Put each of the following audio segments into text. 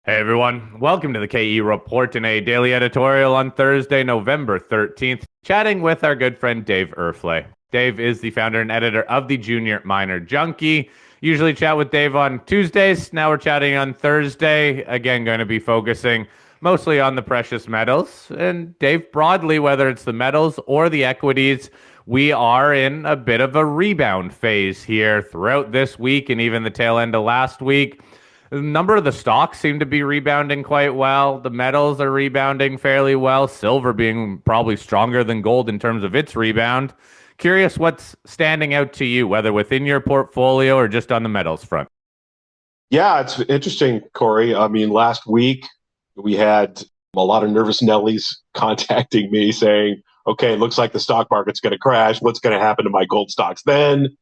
Hey everyone, welcome to the KE Report and a Daily Editorial on Thursday, November 13th, chatting with our good friend Dave Erfle. Dave is the founder and editor of the junior minor Junky. Usually chat with Dave on Tuesdays. Now we're chatting on Thursday. Again, going to be focusing mostly on the precious metals. And Dave, broadly, whether it's the metals or the equities, we are in a bit of a rebound phase here throughout this week and even the tail end of last week. A number of the stocks seem to be rebounding quite well. The metals are rebounding fairly well. Silver being probably stronger than gold in terms of its rebound. Curious what's standing out to you, whether within your portfolio or just on the metals front. Yeah, it's interesting, Corey. I mean, last week we had a lot of nervous Nellies contacting me saying, okay, it looks like the stock market's going to crash. What's going to happen to my gold stocks then?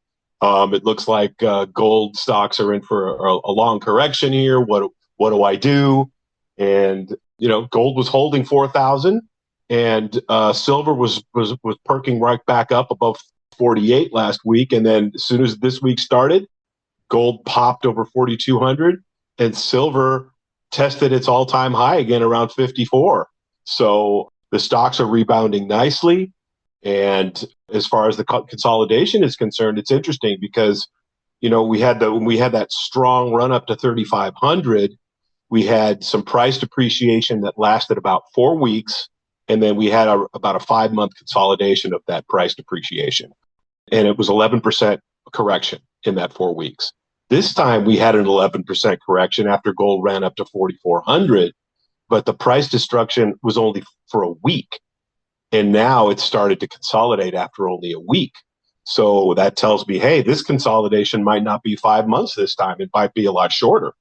It looks like gold stocks are in for a long correction here. What do I do? And gold was holding 4,000, and silver was perking right back up above 48 last week. And then as soon as this week started, gold popped over 4,200, and silver tested its all-time high again around 54. So the stocks are rebounding nicely. And as far as the consolidation is concerned, it's interesting because, when we had that strong run up to 3,500, we had some price depreciation that lasted about 4 weeks. And then we had about a 5-month consolidation of that price depreciation. And it was 11% correction in that 4 weeks. This time we had an 11% correction after gold ran up to 4,400, but the price destruction was only for a week. And now it's started to consolidate after only a week. So that tells me, hey, this consolidation might not be 5 months this time. It might be a lot shorter.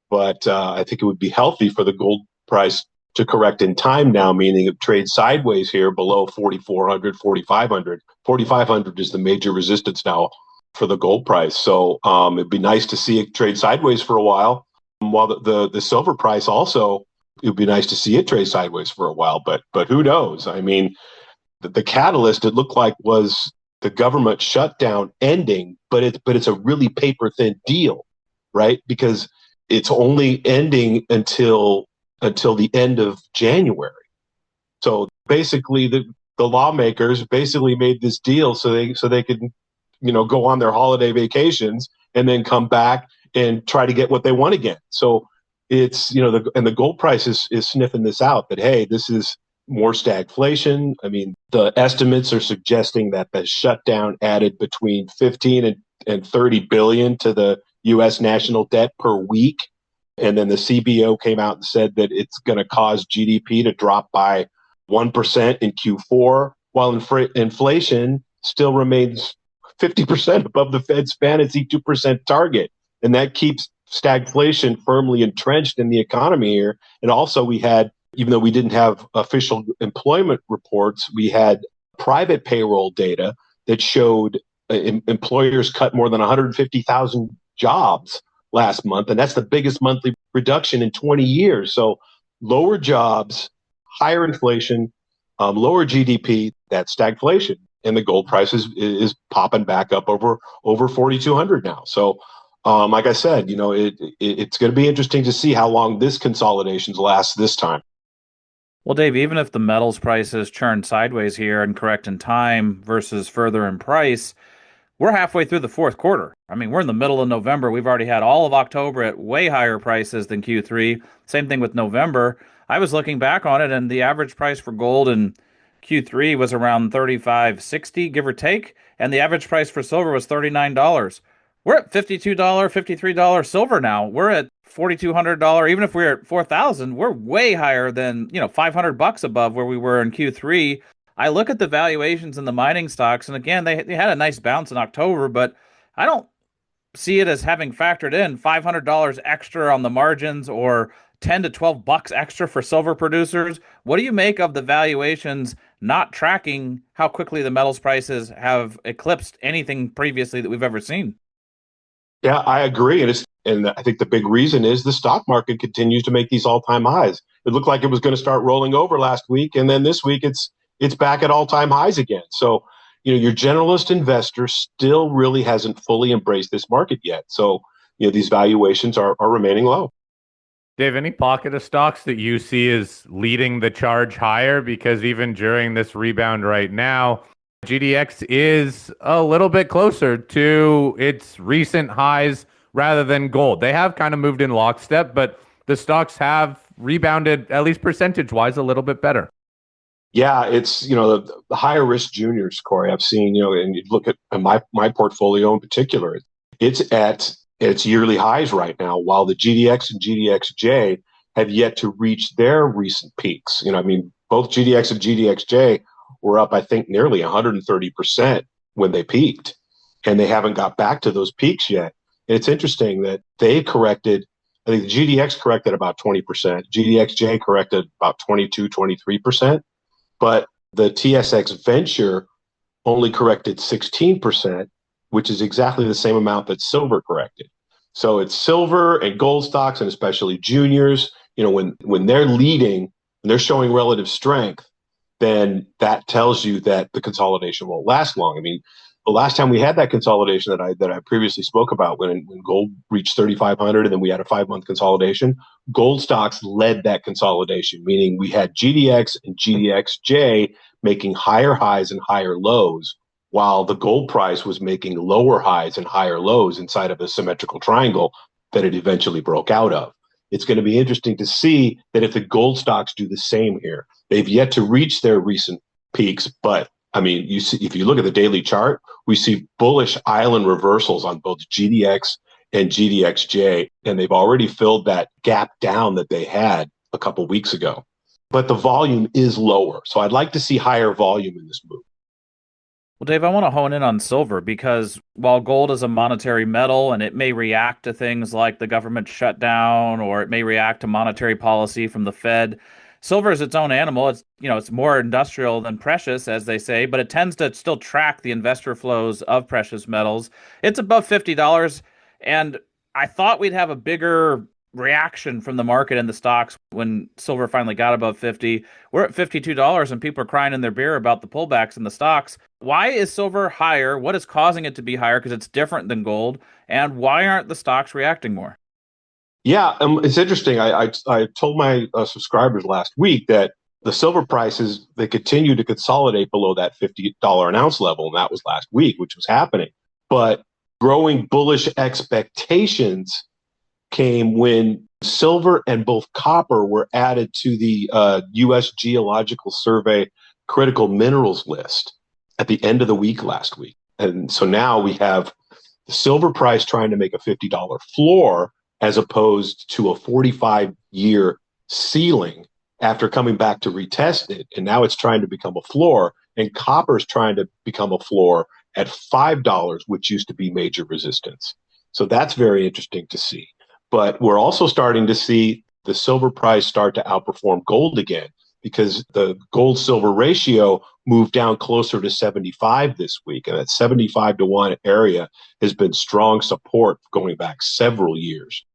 But I think it would be healthy for the gold price to correct in time now, meaning it trades sideways here below 4,400, 4,500. 4,500 is the major resistance now for the gold price. So it'd be nice to see it trade sideways for a while. While the silver price also, it would be nice to see it trade sideways for a while, but who knows? I mean, the catalyst it looked like was the government shutdown ending, but it's a really paper thin deal, right? Because it's only ending until the end of January. So basically, the lawmakers basically made this deal so they could go on their holiday vacations and then come back and try to get what they want again. So it's, and the gold price is sniffing this out that, hey, this is more stagflation. I mean, the estimates are suggesting that the shutdown added between 15 and 30 billion to the U.S. national debt per week. And then the CBO came out and said that it's going to cause GDP to drop by 1% in Q4, while inflation still remains 50% above the Fed's fantasy 2% target. And that keeps stagflation firmly entrenched in the economy here. And also we had, even though we didn't have official employment reports, we had private payroll data that showed employers cut more than 150,000 jobs last month. And that's the biggest monthly reduction in 20 years. So lower jobs, higher inflation, lower GDP, that's stagflation. And the gold price is popping back up over 4,200 now. So like I said, it's going to be interesting to see how long this consolidation lasts this time. Well, Dave, even if the metals prices churn sideways here and correct in time versus further in price, we're halfway through the fourth quarter. I mean, we're in the middle of November. We've already had all of October at way higher prices than Q3. Same thing with November. I was looking back on it, and the average price for gold in Q3 was around 35.60, give or take, and the average price for silver was $39. We're at $52, $53 silver now. We're at $4,200. Even if we're at 4,000, we're way higher than, $500 above where we were in Q3. I look at the valuations in the mining stocks, and again, they had a nice bounce in October, but I don't see it as having factored in $500 extra on the margins or 10 to 12 bucks extra for silver producers. What do you make of the valuations not tracking how quickly the metals prices have eclipsed anything previously that we've ever seen? Yeah, I agree. And I think the big reason is the stock market continues to make these all-time highs. It looked like it was going to start rolling over last week, and then this week it's back at all-time highs again. So, your generalist investor still really hasn't fully embraced this market yet. So, these valuations are remaining low. Dave, any pocket of stocks that you see as leading the charge higher? Because even during this rebound right now, GDX is a little bit closer to its recent highs rather than gold. They have kind of moved in lockstep, but the stocks have rebounded, at least percentage wise, a little bit better. Yeah, it's the higher risk juniors, Corey. I've seen and you look at my portfolio in particular, it's at its yearly highs right now, while the GDX and GDXJ have yet to reach their recent peaks. I mean, both GDX and GDXJ were up, I think, nearly 130% when they peaked, and they haven't got back to those peaks yet. And it's interesting that they corrected. I think the GDX corrected about 20%, GDXJ corrected about 22, 23%. But the TSX Venture only corrected 16%, which is exactly the same amount that silver corrected. So it's silver and gold stocks, and especially juniors. When they're leading and they're showing relative strength, then that tells you that the consolidation won't last long. I mean, the last time we had that consolidation that I previously spoke about, when gold reached 3,500 and then we had a 5-month consolidation, gold stocks led that consolidation, meaning we had GDX and GDXJ making higher highs and higher lows, while the gold price was making lower highs and higher lows inside of a symmetrical triangle that it eventually broke out of. It's going to be interesting to see that if the gold stocks do the same here. They've yet to reach their recent peaks, but I mean, you see, if you look at the daily chart, we see bullish island reversals on both GDX and GDXJ, and they've already filled that gap down that they had a couple weeks ago. But the volume is lower, so I'd like to see higher volume in this move. Well, Dave, I want to hone in on silver because while gold is a monetary metal and it may react to things like the government shutdown or it may react to monetary policy from the Fed, silver is its own animal. It's more industrial than precious, as they say, but it tends to still track the investor flows of precious metals. It's above $50, and I thought we'd have a bigger reaction from the market and the stocks when silver finally got above 50. We're at $52 and people are crying in their beer about the pullbacks in the stocks. Why is silver higher? What is causing it to be higher? Because it's different than gold. And why aren't the stocks reacting more? Yeah, it's interesting. I told my subscribers last week that the silver prices, they continue to consolidate below that $50 an ounce level, and that was last week, which was happening. But growing bullish expectations came when silver and both copper were added to the U.S. Geological Survey critical minerals list at the end of the week last week. And so now we have the silver price trying to make a $50 floor as opposed to a 45-year ceiling after coming back to retest it. And now it's trying to become a floor, and copper's trying to become a floor at $5, which used to be major resistance. So that's very interesting to see. But we're also starting to see the silver price start to outperform gold again, because the gold silver ratio moved down closer to 75 this week. And that 75 to 1 area has been strong support going back several years.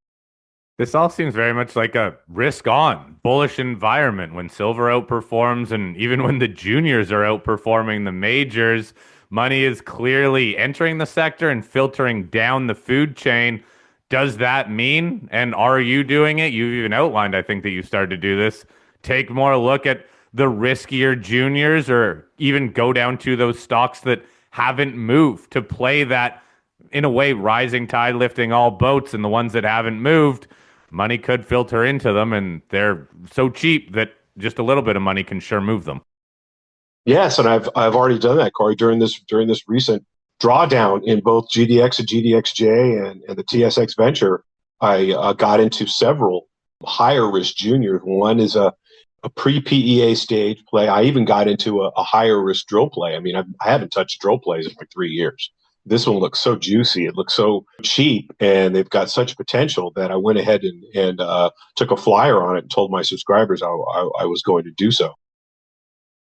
This all seems very much like a risk on bullish environment when silver outperforms, and even when the juniors are outperforming the majors. Money is clearly entering the sector and filtering down the food chain. Does that mean, and are you doing it? You've even outlined, I think, that you started to do this. Take more look at the riskier juniors, or even go down to those stocks that haven't moved to play that, in a way, rising tide lifting all boats, and the ones that haven't moved, money could filter into them, and they're so cheap that just a little bit of money can sure move them. Yes, and I've already done that, Corey, during this recent drawdown in both GDX and GDXJ and the TSX Venture. I got into several higher risk juniors. One is a pre-PEA stage play. I even got into a higher risk drill play. I mean, I haven't touched drill plays in like 3 years. This one looks so juicy. It looks so cheap, and they've got such potential that I went ahead and took a flyer on it and told my subscribers I was going to do so.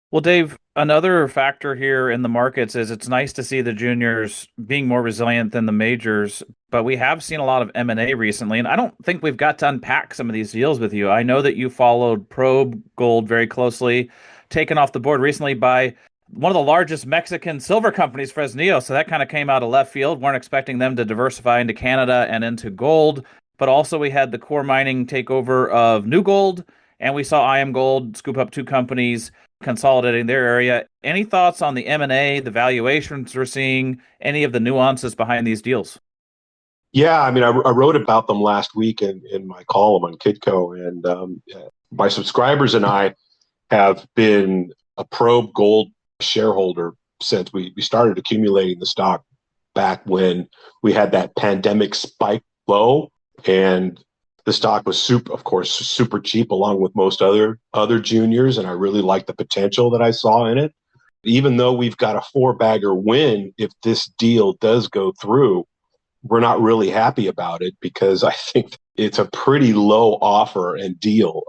Well, Dave, another factor here in the markets is it's nice to see the juniors being more resilient than the majors, but we have seen a lot of M&A recently, and I don't think we've got to unpack some of these deals with you. I know that you followed Probe Gold very closely, taken off the board recently by one of the largest Mexican silver companies, Fresnillo, so that kind of came out of left field. Weren't expecting them to diversify into Canada and into gold. but also we had the core mining takeover of New Gold, and we saw IM Gold scoop up two companies consolidating their area. Any thoughts on the M&A, the valuations we're seeing, any of the nuances behind these deals? Yeah, I mean, I wrote about them last week in my column on Kitco, and my subscribers and I have been a Probe Gold shareholder since we started accumulating the stock back when we had that pandemic spike low, and the stock was super cheap along with most other juniors, and I really liked the potential that I saw in it. Even though we've got a four-bagger win, if this deal does go through, we're not really happy about it because I think it's a pretty low offer and deal.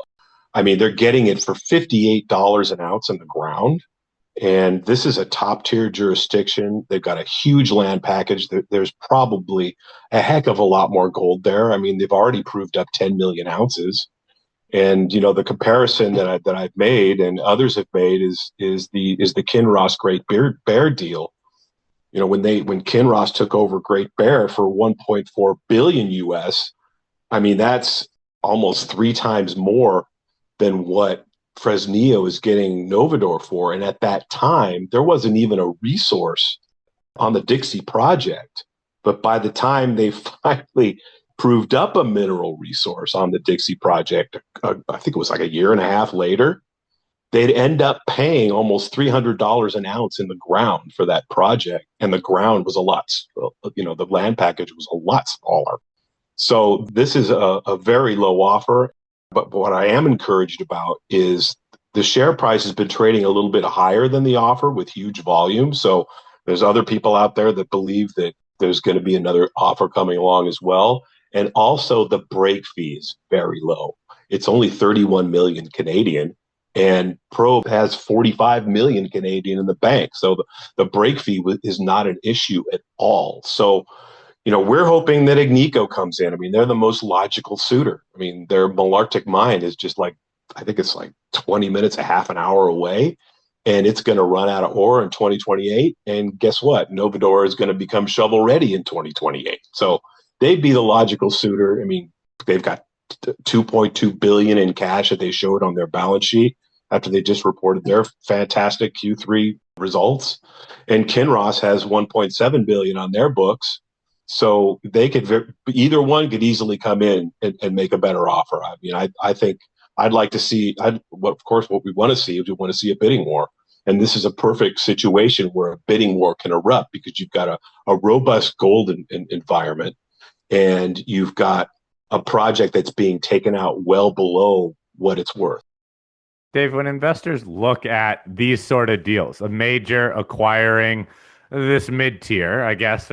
I mean, they're getting it for $58 an ounce in the ground. And this is a top tier jurisdiction. They've got a huge land package. There's probably a heck of a lot more gold there. I mean, they've already proved up 10 million ounces. And, you know, the comparison that I've made and others have made is the Kinross Great Bear deal. You know, when Kinross took over Great Bear for 1.4 billion US, I mean, that's almost three times more than what Fresnillo is getting Novador for. And at that time, there wasn't even a resource on the Dixie project. But by the time they finally proved up a mineral resource on the Dixie project, I think it was like a year and a half later, they'd end up paying almost $300 an ounce in the ground for that project. And the ground was the land package was a lot smaller. So this is a very low offer. But what I am encouraged about is the share price has been trading a little bit higher than the offer with huge volume. So there's other people out there that believe that there's going to be another offer coming along as well. And also the break fee is very low. It's only 31 million Canadian. And Probe has 45 million Canadian in the bank. So the break fee is not an issue at all. So, you know, we're hoping that Agnico comes in. I mean, they're the most logical suitor. I mean, their Malartic mine is just like, I think it's like 20 minutes, a half an hour away. And it's going to run out of ore in 2028. And guess what? Novador is going to become shovel ready in 2028. So they'd be the logical suitor. I mean, they've got 2.2 billion in cash that they showed on their balance sheet after they just reported their fantastic Q3 results. And Kinross has 1.7 billion on their books. So they could, either one could easily come in and make a better offer. I mean, I think I'd like to see, of course, what we want to see is we want to see a bidding war. And this is a perfect situation where a bidding war can erupt because you've got a robust gold environment, and you've got a project that's being taken out well below what it's worth. Dave, when investors look at these sort of deals, a major acquiring this mid-tier, I guess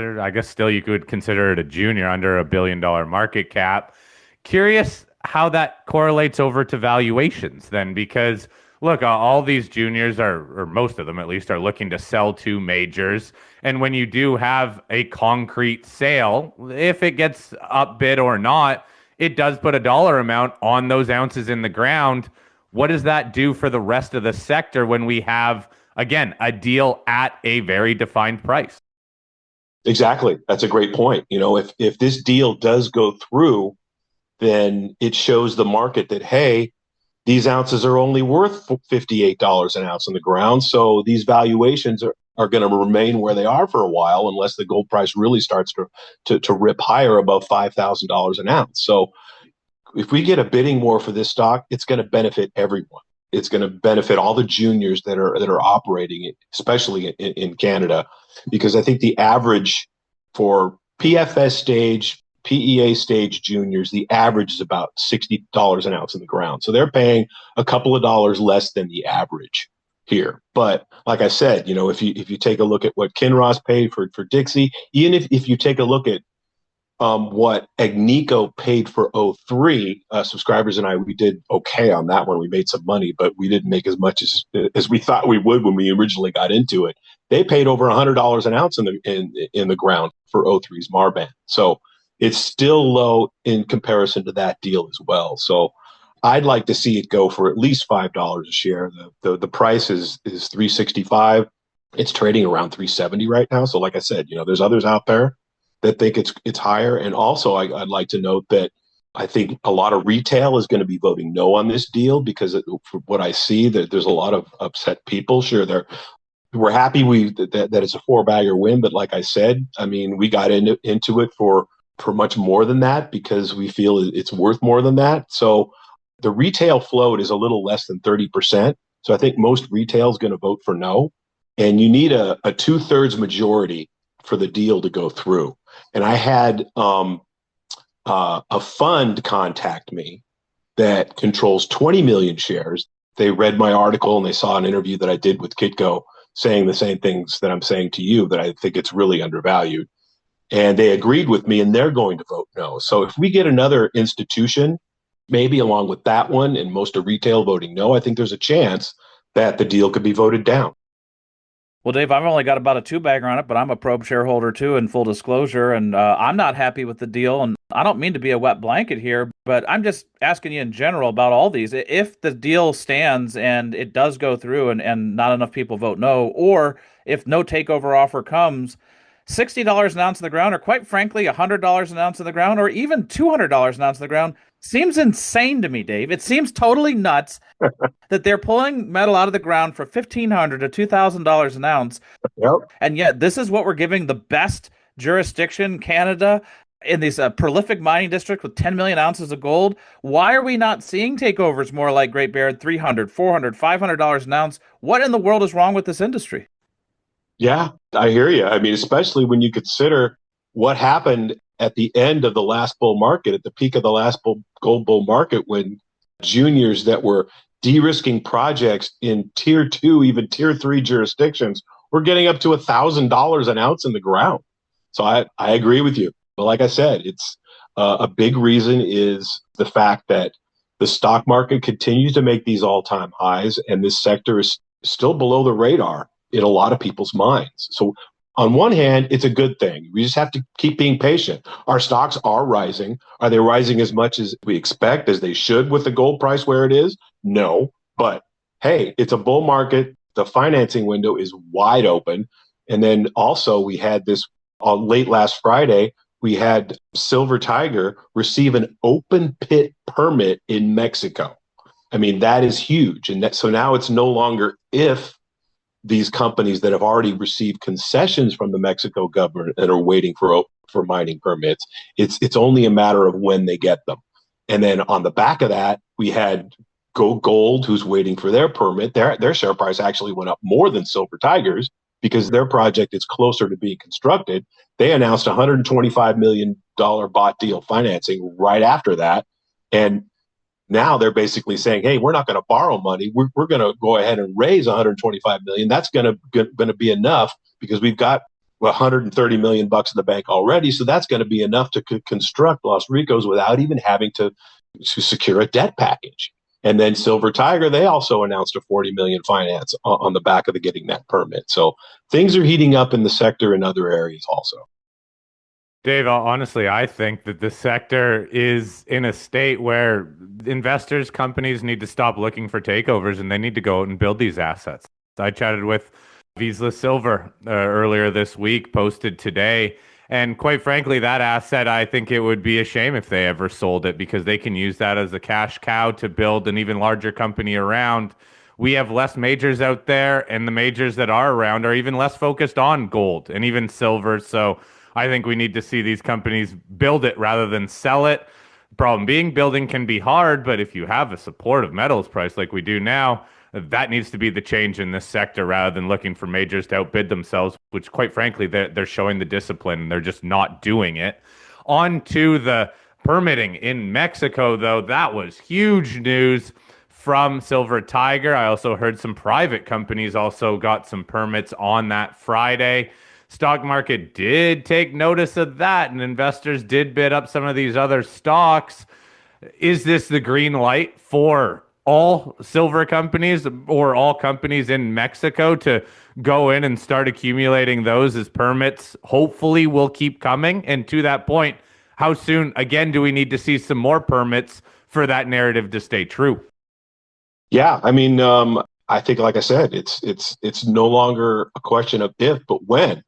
still you could consider it a junior under $1 billion market cap. Curious how that correlates over to valuations then, because look, all these juniors or most of them at least, are looking to sell to majors. And when you do have a concrete sale, if it gets upbid or not, it does put a dollar amount on those ounces in the ground. What does that do for the rest of the sector when we have, again, a deal at a very defined price? Exactly. That's a great point. You know, if this deal does go through, then it shows the market that, hey, these ounces are only worth $58 an ounce in the ground. So these valuations are going to remain where they are for a while unless the gold price really starts to rip higher above $5,000 an ounce. So if we get a bidding war for this stock, it's going to benefit everyone. It's going to benefit all the juniors that are operating, especially in Canada, because I think the average for PFS stage, PEA stage juniors, the average is about $60 an ounce in the ground. So they're paying a couple of dollars less than the average here. But like I said, you know, if you take a look at what Kinross paid for Dixie, even if you take a look at what Agnico paid for O3, subscribers and I, we did okay on that one. We made some money, but we didn't make as much as we thought we would when we originally got into it. They paid over $100 an ounce in the ground for O3's Marban. So it's still low in comparison to that deal as well. So I'd like to see it go for at least $5 a share. The price is $365. It's trading around $370 right now. So like I said, you know, there's others out there that think it's higher. And also I'd like to note that I think a lot of retail is going to be voting no on this deal because for what I see, that there's a lot of upset people. Sure, we're happy that it's a four-bagger win, but like I said, I mean, we got into it for much more than that because we feel it's worth more than that. So the retail float is a little less than 30%. So I think most retail is going to vote for no. And you need a 2/3 majority for the deal to go through. And I had a fund contact me that controls 20 million shares. They read my article and they saw an interview that I did with Kitco saying the same things that I'm saying to you, that I think it's really undervalued. And they agreed with me and they're going to vote no. So if we get another institution, maybe along with that one and most of retail voting no, I think there's a chance that the deal could be voted down. Well, Dave, I've only got about a two-bagger on it, but I'm a probe shareholder too, in full disclosure, and I'm not happy with the deal. And I don't mean to be a wet blanket here, but I'm just asking you in general about all these. If the deal stands and it does go through and not enough people vote no, or if no takeover offer comes, $60 an ounce in the ground, or quite frankly, $100 an ounce in the ground, or even $200 an ounce in the ground, seems insane to me, Dave. It seems totally nuts that they're pulling metal out of the ground for $1,500 to $2,000 an ounce. Yep. And yet this is what we're giving the best jurisdiction, Canada, in these prolific mining district with 10 million ounces of gold. Why are we not seeing takeovers more like Great Bear, $300, $400, $500 an ounce? What in the world is wrong with this industry? Yeah, I hear you. I mean, especially when you consider what happened at the end of the last bull market, at the peak of the last gold bull market, when juniors that were de-risking projects in tier 2, even tier 3 jurisdictions were getting up to $1,000 an ounce in the ground. So I agree with you. But like I said, it's a big reason is the fact that the stock market continues to make these all-time highs, and this sector is still below the radar in a lot of people's minds. So on one hand, it's a good thing. We just have to keep being patient. Our stocks are rising. Are they rising as much as we expect, as they should with the gold price where it is? No. But hey, it's a bull market. The financing window is wide open. And then also we had this late last Friday, we had Silver Tiger receive an open pit permit in Mexico. I mean, that is huge. And so now it's no longer if these companies that have already received concessions from the Mexico government and are waiting for mining permits. It's only a matter of when they get them. And then on the back of that, we had Gold, who's waiting for their permit. Their share price actually went up more than Silver Tigers because their project is closer to being constructed. They announced $125 million bought deal financing right after that. And now they're basically saying, hey, we're not going to borrow money. We're going to go ahead and raise $125 million. That's going to be enough because we've got $130 million in the bank already. So that's going to be enough to construct Los Ricos without even having to secure a debt package. And then Silver Tiger, they also announced a $40 million finance on the back of getting that permit. So things are heating up in the sector in other areas also. Dave, honestly, I think that the sector is in a state where investors, companies need to stop looking for takeovers and they need to go out and build these assets. I chatted with Vizsla Silver earlier this week, posted today. And quite frankly, that asset, I think it would be a shame if they ever sold it because they can use that as a cash cow to build an even larger company around. We have less majors out there, and the majors that are around are even less focused on gold and even silver. So I think we need to see these companies build it rather than sell it. The problem being building can be hard, but if you have a supportive metals price like we do now, that needs to be the change in this sector rather than looking for majors to outbid themselves, which quite frankly, they're showing the discipline and they're just not doing it. On to the permitting in Mexico, though, that was huge news from Silver Tiger. I also heard some private companies also got some permits on that Friday. Stock market did take notice of that, and investors did bid up some of these other stocks. Is this the green light for all silver companies or all companies in Mexico to go in and start accumulating those as permits? Hopefully will keep coming. And to that point, how soon, again, do we need to see some more permits for that narrative to stay true? Yeah, I mean, I think, like I said, it's no longer a question of if, but when.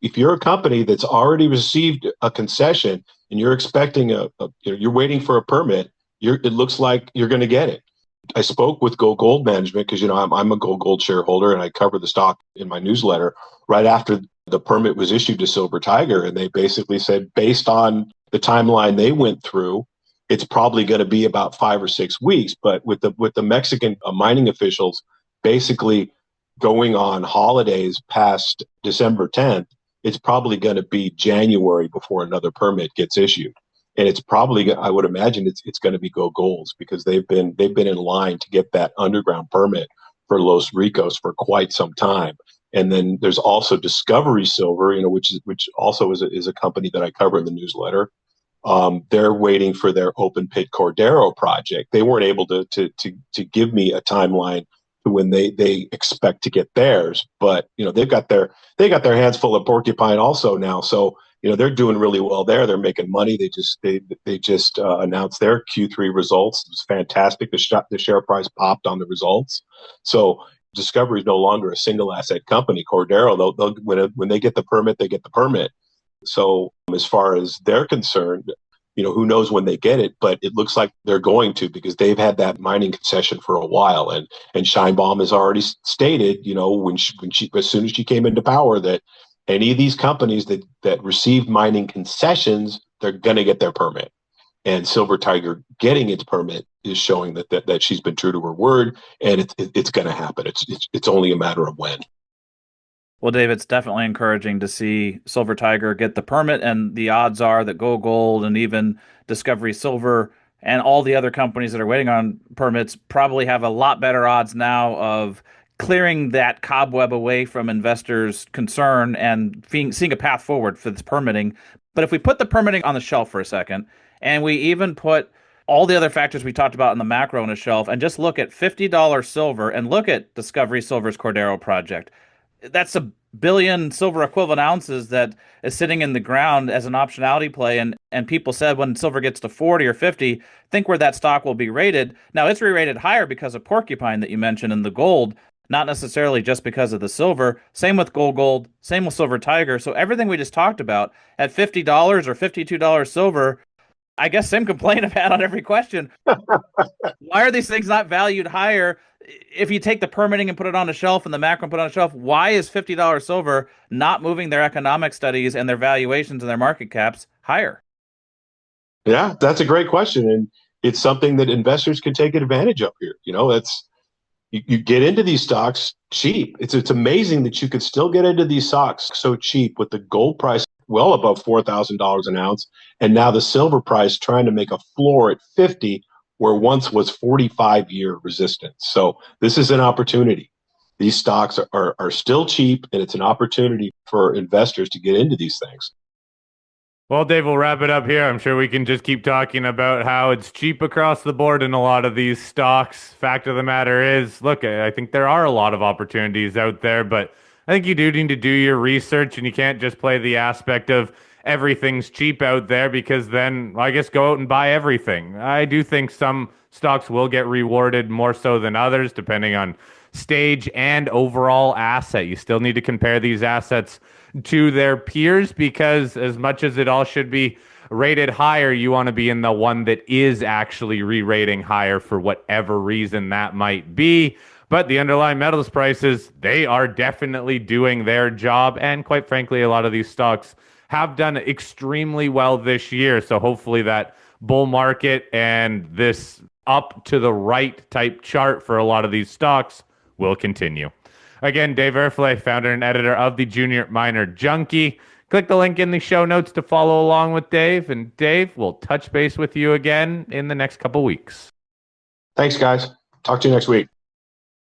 if you're a company that's already received a concession and you're expecting you're waiting for a permit, it looks like you're going to get it. I spoke with Go Gold Management because, I'm a Go Gold shareholder and I cover the stock in my newsletter right after the permit was issued to Silver Tiger. And they basically said, based on the timeline they went through, it's probably going to be about 5 or 6 weeks. But with the Mexican mining officials basically going on holidays past December 10th, it's probably going to be January before another permit gets issued. And it's probably, I would imagine, it's going to be Go Gold's because they've been in line to get that underground permit for Los Ricos for quite some time. And then there's also Discovery Silver, which also is a company that I cover in the newsletter. They're waiting for their open pit Cordero project. They weren't able to give me a timeline to when they expect to get theirs, but they got their hands full of Porcupine also now. So they're doing really well there. They're making money. They just announced their Q3 results. It was fantastic. The share price popped on the results. So Discovery is no longer a single asset company. Cordero, when they get the permit, they get the permit. So as far as they're concerned, who knows when they get it, but it looks like they're going to because they've had that mining concession for a while. And Scheinbaum has already stated, when she as soon as she came into power, that any of these companies that received mining concessions, they're going to get their permit. And Silver Tiger getting its permit is showing that she's been true to her word, and it's going to happen. It's only a matter of when. Well, Dave, it's definitely encouraging to see Silver Tiger get the permit, and the odds are that Go Gold and even Discovery Silver and all the other companies that are waiting on permits probably have a lot better odds now of clearing that cobweb away from investors' concern and seeing a path forward for this permitting. But if we put the permitting on the shelf for a second, and we even put all the other factors we talked about in the macro on a shelf, and just look at $50 silver and look at Discovery Silver's Cordero project, that's 1 billion silver equivalent ounces that is sitting in the ground as an optionality play. And people said when silver gets to 40 or 50, think where that stock will be rated. Now, it's re-rated higher because of Porcupine that you mentioned in the gold, not necessarily just because of the silver. Same with Gold, same with Silver Tiger. So everything we just talked about at $50 or $52 silver, I guess same complaint I've had on every question. Why are these things not valued higher? If you take the permitting and put it on a shelf and the macro and put it on a shelf, why is $50 silver not moving their economic studies and their valuations and their market caps higher? Yeah, that's a great question. And it's something that investors can take advantage of here. You get into these stocks cheap. It's amazing that you could still get into these stocks so cheap with the gold price well above $4,000 an ounce. And now the silver price trying to make a floor at 50, where once was 45-year resistance. So this is an opportunity. These stocks are still cheap, and it's an opportunity for investors to get into these things. Well, Dave, we'll wrap it up here. I'm sure we can just keep talking about how it's cheap across the board in a lot of these stocks. Fact of the matter is, look, I think there are a lot of opportunities out there, but I think you do need to do your research, and you can't just play the aspect of everything's cheap out there because then, well, I guess, go out and buy everything. I do think some stocks will get rewarded more so than others, depending on stage and overall asset. You still need to compare these assets to their peers because as much as it all should be rated higher, you want to be in the one that is actually re-rating higher for whatever reason that might be. But the underlying metals prices, they are definitely doing their job. And quite frankly, a lot of these stocks have done extremely well this year. So hopefully that bull market and this up to the right type chart for a lot of these stocks will continue. Again, Dave Erfle, founder and editor of the Junior Miner Junky. Click the link in the show notes to follow along with Dave. And Dave, we'll touch base with you again in the next couple weeks. Thanks, guys. Talk to you next week.